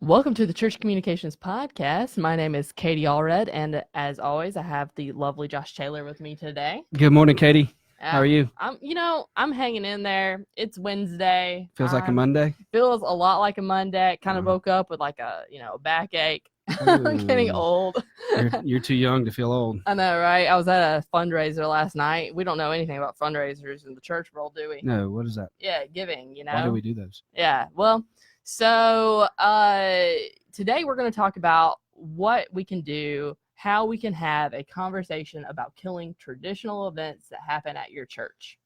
Welcome to the Church Communications Podcast. My name is Katie Allred, and as always, I have the lovely Josh Taylor with me today. Good morning, Katie. How are you? I'm hanging in there. It's Wednesday. Feels like a Monday? Feels a lot like a Monday. Kind of woke up with like a backache. I'm getting old. You're too young to feel old. I know, right? I was at a fundraiser last night. We don't know anything about fundraisers in the church world, do we? No, what is that? Yeah, giving, Why do we do those? Yeah, well, so today we're going to talk about what we can do, how we can have a conversation about killing traditional events that happen at your church.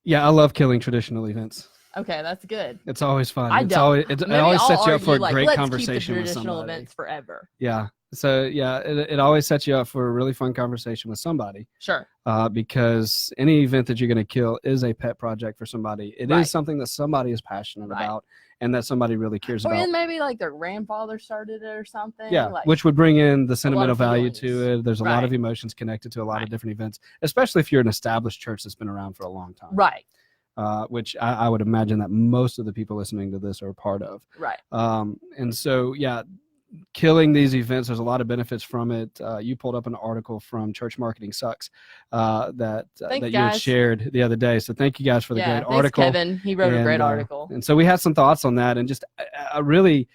Yeah, I love killing traditional events. Okay, that's good. It's always fun. I don't. It always sets you up for a great let's conversation keep the with traditional somebody. events forever. Yeah. So yeah, it always sets you up for a really fun conversation with somebody. Sure. Because any event that you're going to kill is a pet project for somebody. It is something that somebody is passionate about and that somebody really cares about. Or maybe like their grandfather started it or something. Yeah, like, which would bring in the sentimental value to it. There's a lot of emotions connected to a lot of different events, especially if you're an established church that's been around for a long time. Right. Which I would imagine that most of the people listening to this are a part of. Right. And so, yeah, killing these events, there's a lot of benefits from it. You pulled up an article from Church Marketing Sucks that you had shared the other day. So thank you guys for the great article. Kevin. He wrote a great article. And so we had some thoughts on that and just really,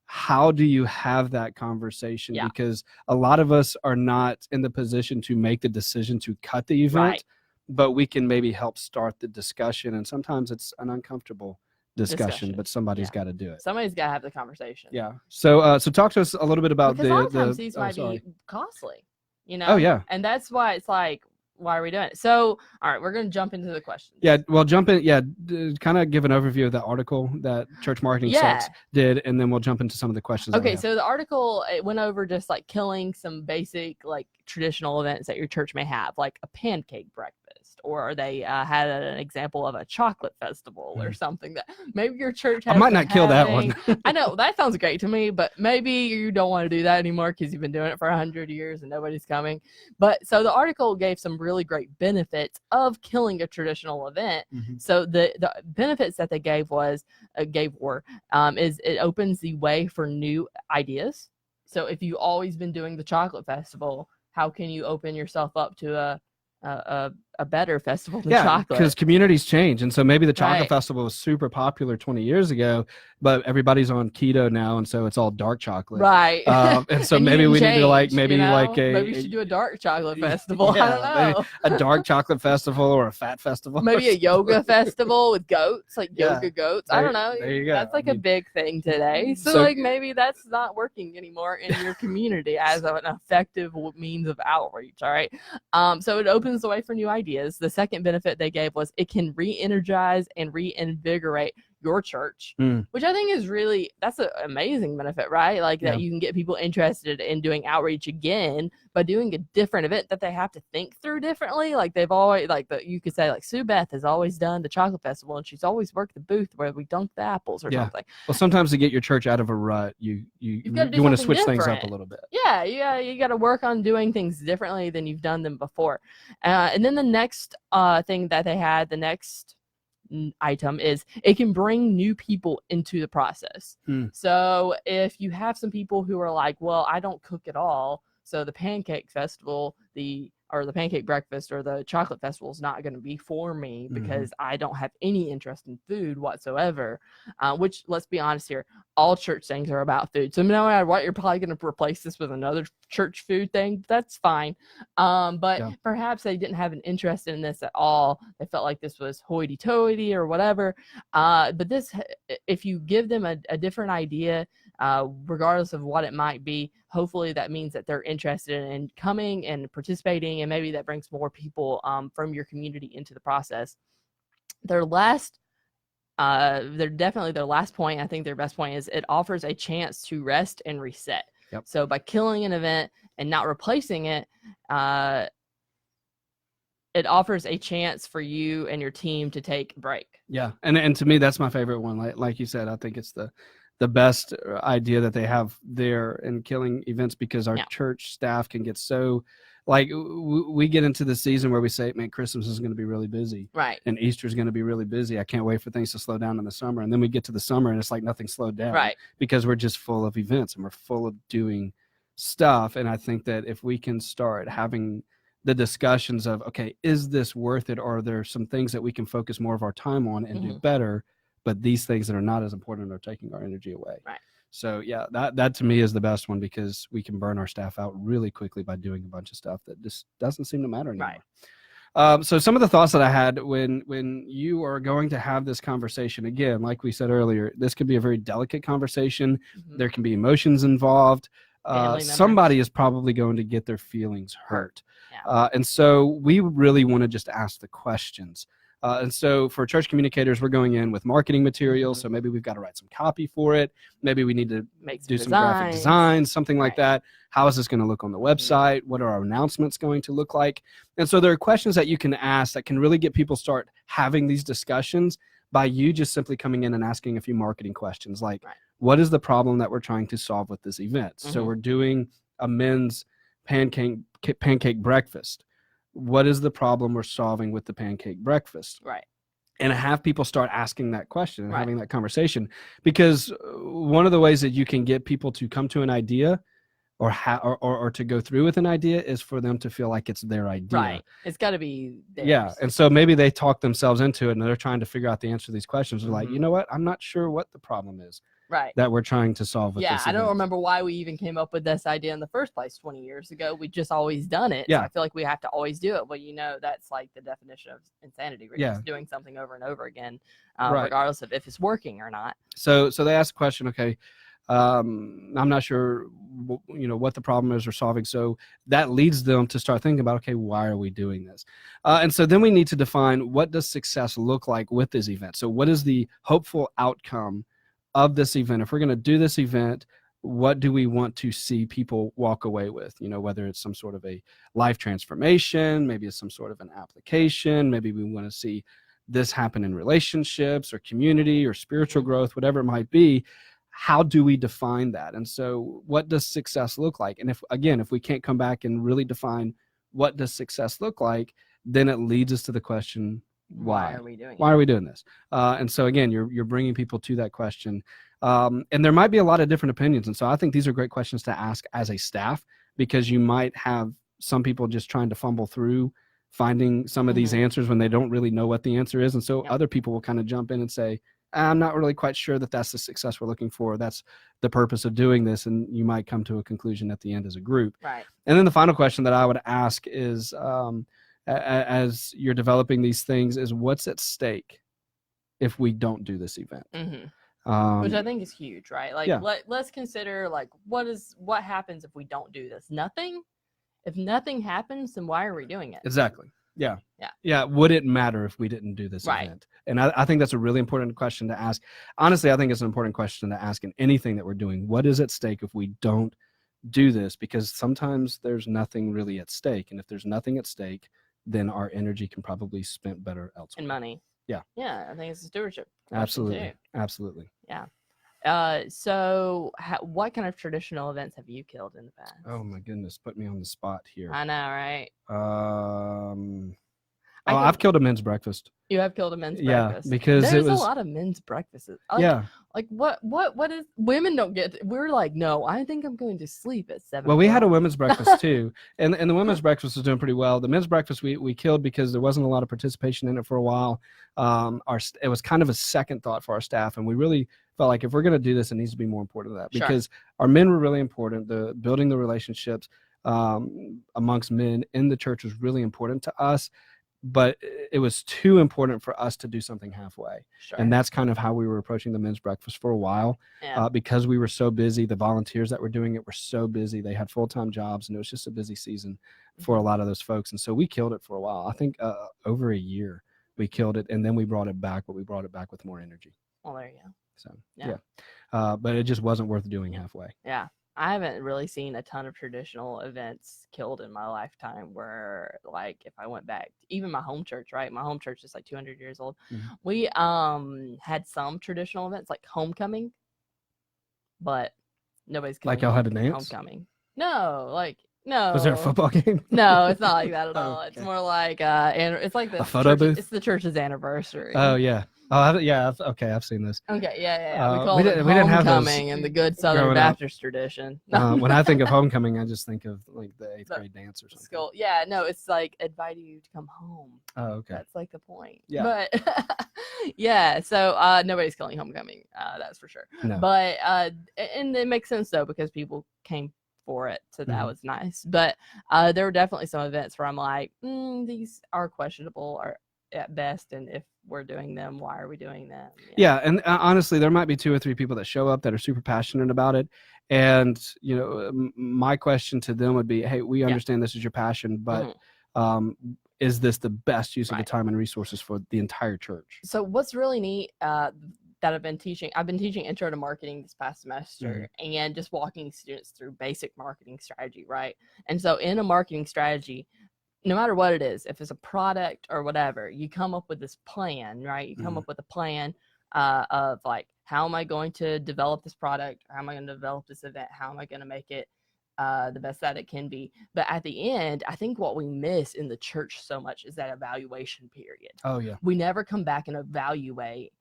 how do you have that conversation? Yeah. Because a lot of us are not in the position to make the decision to cut the event, but we can maybe help start the discussion. And sometimes it's an uncomfortable discussion, but somebody's got to do it. Somebody's got to have the conversation. Yeah. So talk to us a little bit about because a lot of times these might be costly, Oh yeah. And that's why it's like, why are we doing it? So, all right, we're going to jump into the questions. Yeah, well, jump in. Yeah, kind of give an overview of the article that Church Marketing Sucks did, and then we'll jump into some of the questions. Okay, so the article, it went over just like killing some basic like traditional events that your church may have, like a pancake breakfast, or they had an example of a chocolate festival or something that maybe your church has. I might not kill that one. I know, that sounds great to me, but maybe you don't want to do that anymore because you've been doing it for 100 years and nobody's coming. But so the article gave some really great benefits of killing a traditional event. So the benefits that they gave were is it opens the way for new ideas. So if you've always been doing the chocolate festival, how can you open yourself up to a better festival than chocolate? Because communities change, and so maybe the chocolate festival was super popular 20 years ago, but everybody's on keto now, and so it's all dark chocolate, and so maybe we need to maybe you should do a dark chocolate festival. I don't know, a dark chocolate festival or a fat festival, maybe a yoga festival with goats, like yoga goats. I don't know. There you go. That's like a big thing today. So like maybe that's not working anymore in your community as an effective means of outreach. All right. So it opens the way for new ideas. The second benefit they gave was it can re-energize and reinvigorate your church, which I think is that's an amazing benefit, right? Like that you can get people interested in doing outreach again by doing a different event that they have to think through differently. Like they've always, you could say like Sue Beth has always done the chocolate festival and she's always worked the booth where we dunk the apples or something. Well, sometimes to get your church out of a rut, you want to switch things up a little bit. Yeah, you got to work on doing things differently than you've done them before. And then the next thing that they had, the next item is it can bring new people into the process. So if you have some people who are like, well, I don't cook at all, so the pancake festival, the pancake breakfast or the chocolate festival is not going to be for me because I don't have any interest in food whatsoever, which, let's be honest here, all church things are about food. So no matter what, you're probably going to replace this with another church food thing. That's fine. But perhaps they didn't have an interest in this at all. They felt like this was hoity-toity or whatever. But this, if you give them a different idea, regardless of what it might be, hopefully that means that they're interested in coming and participating, and maybe that brings more people from your community into the process. They're definitely their last point. I think their best point is it offers a chance to rest and reset. So by killing an event and not replacing it, it offers a chance for you and your team to take a break. Yeah, and to me, that's my favorite one. Like you said, I think it's the best idea that they have there in killing events, because our church staff can get so like we get into the season where we say, man, Christmas is going to be really busy. Right. And Easter is going to be really busy. I can't wait for things to slow down in the summer. And then we get to the summer and it's like nothing slowed down. Right. Because we're just full of events and we're full of doing stuff. And I think that if we can start having the discussions of, okay, is this worth it? Or are there some things that we can focus more of our time on and do better? But these things that are not as important are taking our energy away. Right. So yeah, that to me is the best one, because we can burn our staff out really quickly by doing a bunch of stuff that just doesn't seem to matter anymore. Right. So some of the thoughts that I had when you are going to have this conversation, again, like we said earlier, this could be a very delicate conversation. There can be emotions involved. Somebody is probably going to get their feelings hurt. Yeah. And so we really want to just ask the questions. And so for church communicators, we're going in with marketing materials. So maybe we've got to write some copy for it. Maybe we need to do some graphic designs, something like that. How is this going to look on the website? What are our announcements going to look like? And so there are questions that you can ask that can really get people start having these discussions by you just simply coming in and asking a few marketing questions like, what is the problem that we're trying to solve with this event? So we're doing a men's pancake breakfast. What is the problem we're solving with the pancake breakfast? Right. And have people start asking that question and having that conversation, because one of the ways that you can get people to come to an idea or to go through with an idea is for them to feel like it's their idea. Right. It's got to be theirs. Yeah. And so maybe they talk themselves into it and they're trying to figure out the answer to these questions. They're like, you know what? I'm not sure what the problem is. Right. That we're trying to solve with this I don't remember why we even came up with this idea in the first place 20 years ago. We just always done it. Yeah. So I feel like we have to always do it. Well, that's like the definition of insanity. We're just doing something over and over again, regardless of if it's working or not. So they ask the question, okay, I'm not sure, what the problem is we're solving. So that leads them to start thinking about, okay, why are we doing this? And so then we need to define, what does success look like with this event? So what is the hopeful outcome of this event? If we're going to do this event, what do we want to see people walk away with? Whether it's some sort of a life transformation, maybe it's some sort of an application, maybe we want to see this happen in relationships or community or spiritual growth, whatever it might be. How do we define that? And so what does success look like? And if we can't come back and really define what does success look like, then it leads us to the question, why are we doing this? And so again, you're bringing people to that question. And there might be a lot of different opinions. And so I think these are great questions to ask as a staff, because you might have some people just trying to fumble through finding some of these answers when they don't really know what the answer is. And so other people will kind of jump in and say, I'm not really quite sure that that's the success we're looking for. That's the purpose of doing this. And you might come to a conclusion at the end as a group. Right. And then the final question that I would ask is, as you're developing these things, is what's at stake if we don't do this event? Which I think is huge, right? Like, let's consider, like, what happens if we don't do this? Nothing. If nothing happens, then why are we doing it? Exactly. Yeah. Would it matter if we didn't do this event? And I think that's a really important question to ask. Honestly, I think it's an important question to ask in anything that we're doing. What is at stake if we don't do this? Because sometimes there's nothing really at stake. And if there's nothing at stake, then our energy can probably be spent better elsewhere. And money. Yeah. Yeah, I think it's a stewardship. Absolutely. Yeah. So what kind of traditional events have you killed in the past? Oh my goodness, put me on the spot here. I know, right? I've killed a men's breakfast. You have killed a men's breakfast. Yeah, because there's a lot of men's breakfasts. Like what is, women don't get, we're like, no, I think I'm going to sleep at 7. Well, we had a women's breakfast too. And the women's breakfast was doing pretty well. The men's breakfast we killed because there wasn't a lot of participation in it for a while. It was kind of a second thought for our staff, and we really felt like if we're going to do this, it needs to be more important than that, because our men were really important. The building the relationships amongst men in the church was really important to us. But it was too important for us to do something halfway. And that's kind of how we were approaching the men's breakfast for a while, because we were so busy. The volunteers that were doing it were so busy. They had full-time jobs, and it was just a busy season for a lot of those folks. And so we killed it for a while. I think over a year we killed it, and then we brought it back, but we brought it back with more energy. Well, there you go. So, but it just wasn't worth doing halfway. Yeah. I haven't really seen a ton of traditional events killed in my lifetime where, like, if I went back, even my home church, right? My home church is like 200 years old. We had some traditional events like homecoming, but nobody's like y'all had a dance? homecoming. No, like No. Was there a football game? No, it's not like that at all. Okay. It's more like and it's like the photo booth. It's the church's anniversary. Oh yeah. Oh yeah. Okay, I've seen this. Okay, yeah. We call it we didn't have those homecoming in the good Southern Baptist tradition. When I think of homecoming, I just think of like the 8th grade dance or something. School. Yeah, no, it's like inviting you to come home. Oh, okay. That's like the point. Yeah. But yeah, so nobody's killing homecoming. That's for sure. No. But and it makes sense though because people came for it, so that was nice. But there were definitely some events where I'm like, these are questionable or at best, and if we're doing them, why are we doing them? Yeah, and honestly, there might be 2 or 3 people that show up that are super passionate about it, and my question to them would be, hey, we understand this is your passion, but is this the best use of the time and resources for the entire church? So what's really neat that I've been teaching intro to marketing this past semester, and just walking students through basic marketing strategy, right? And so in a marketing strategy, no matter what it is, if it's a product or whatever, you come up with this plan, right? You come up with a plan of like, how am I going to develop this product? How am I going to develop this event? How am I going to make it the best that it can be? But at the end, I think what we miss in the church so much is that evaluation period. Oh yeah. We never come back and evaluate,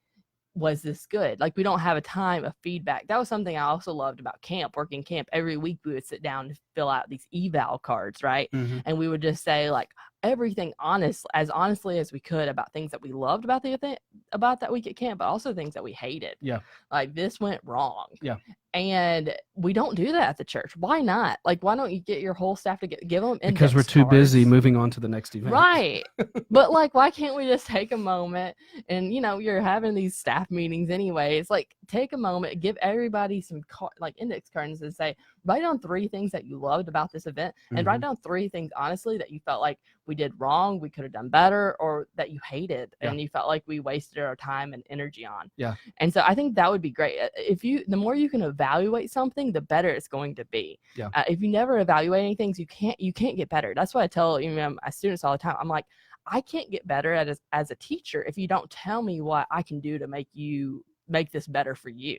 was this good? Like, we don't have a time of feedback. That was something I also loved about working camp. Every week we would sit down and fill out these eval cards, right? And we would just say like everything honestly as we could about things that we loved about the event, about that week at camp, but also things that we hated. Yeah. Like, this went wrong. Yeah. And we don't do that at the church. Why not? Like, why don't you get your whole staff to give them index because we're too cards? busy moving on to the next event. Right. But like, why can't we just take a moment and, you're having these staff meetings anyway. It's like, take a moment, give everybody some index cards and say, write down 3 things that you loved about this event, and write down 3 things, honestly, that you felt like we did wrong, we could have done better, or that you hated and you felt like we wasted our time and energy on. Yeah. And so I think that would be great. The more you can evaluate something, the better it's going to be. Yeah. If you never evaluate anything, you can't get better. That's what I tell my students all the time. I'm like, I can't get better as a teacher if you don't tell me what I can do to make this better for you.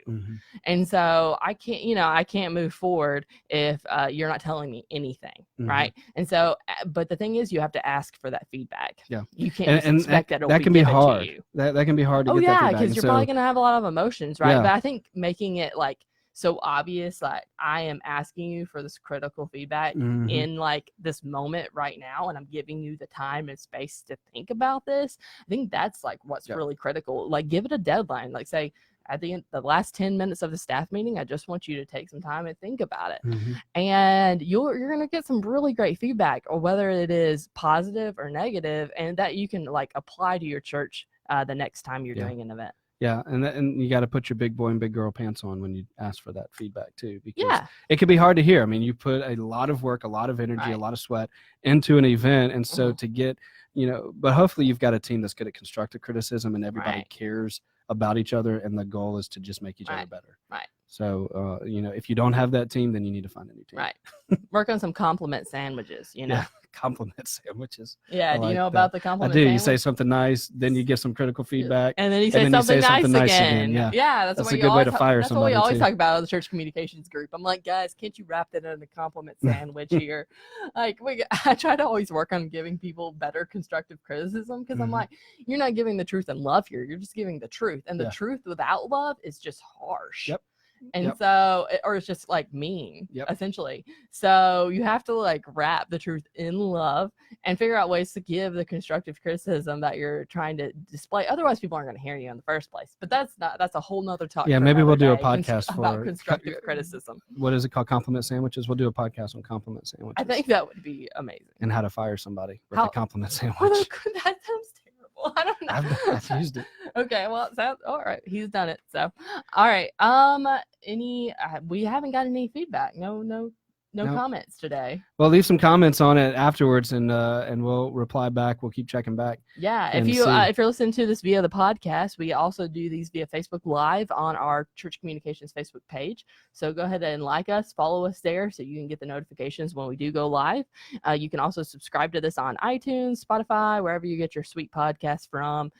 And so I can't move forward if you're not telling me anything, right? And so, but the thing is, you have to ask for that feedback. Yeah, you can't expect that can be hard. That can be hard to get that feedback. Because you're probably gonna have a lot of emotions, right? But I think making it like so obvious, like, I am asking you for this critical feedback in like this moment right now, and I'm giving you the time and space to think about this. I think that's like what's really critical. Like, give it a deadline. Like, say, at the end, the last 10 minutes of the staff meeting, I just want you to take some time and think about it. And you're going to get some really great feedback, or whether it is positive or negative, and that you can like apply to your church the next time you're doing an event. Yeah, and you got to put your big boy and big girl pants on when you ask for that feedback too, because it can be hard to hear. I mean, you put a lot of work, a lot of energy, a lot of sweat into an event, and so to get, but hopefully you've got a team that's good at constructive criticism, and everybody cares about each other, and the goal is to just make each other better. Right. So, if you don't have that team, then you need to find a new team. Right. Work on some compliment sandwiches, Yeah, compliment sandwiches. Yeah, do you know about the compliment sandwich? I do. Sandwich? You say something nice, then you get some critical feedback. And then you say something nice again. Yeah, that's a good way to fire somebody. That's what we always talk about in the church communications group. I'm like, guys, can't you wrap that in a compliment sandwich here? Like, I try to always work on giving people better constructive criticism, because I'm like, you're not giving the truth and love here. You're just giving the truth. And the truth without love is just harsh. Yep. And so, or it's just like mean, essentially. So you have to like wrap the truth in love and figure out ways to give the constructive criticism that you're trying to display. Otherwise, people aren't going to hear you in the first place. But that's a whole nother talk. Yeah, maybe we'll do a podcast about constructive criticism. What is it called? Compliment sandwiches. We'll do a podcast on compliment sandwiches. I think that would be amazing. And how to fire somebody with a compliment sandwich. Oh, that sounds terrible. I don't know. I've used it. Okay, well, sounds all right. He's done it. So, all right. We haven't got any feedback. No comments today. Well, leave some comments on it afterwards, and we'll reply back. We'll keep checking back. Yeah, if you're listening to this via the podcast, we also do these via Facebook Live on our Church Communications Facebook page. So go ahead and like us, follow us there, so you can get the notifications when we do go live. You can also subscribe to this on iTunes, Spotify, wherever you get your sweet podcasts from.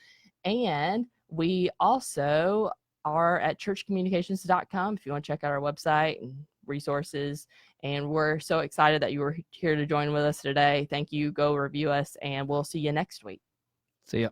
And we also are at churchcommunications.com if you want to check out our website and resources. And we're so excited that you were here to join with us today. Thank you. Go review us, and we'll see you next week. See ya.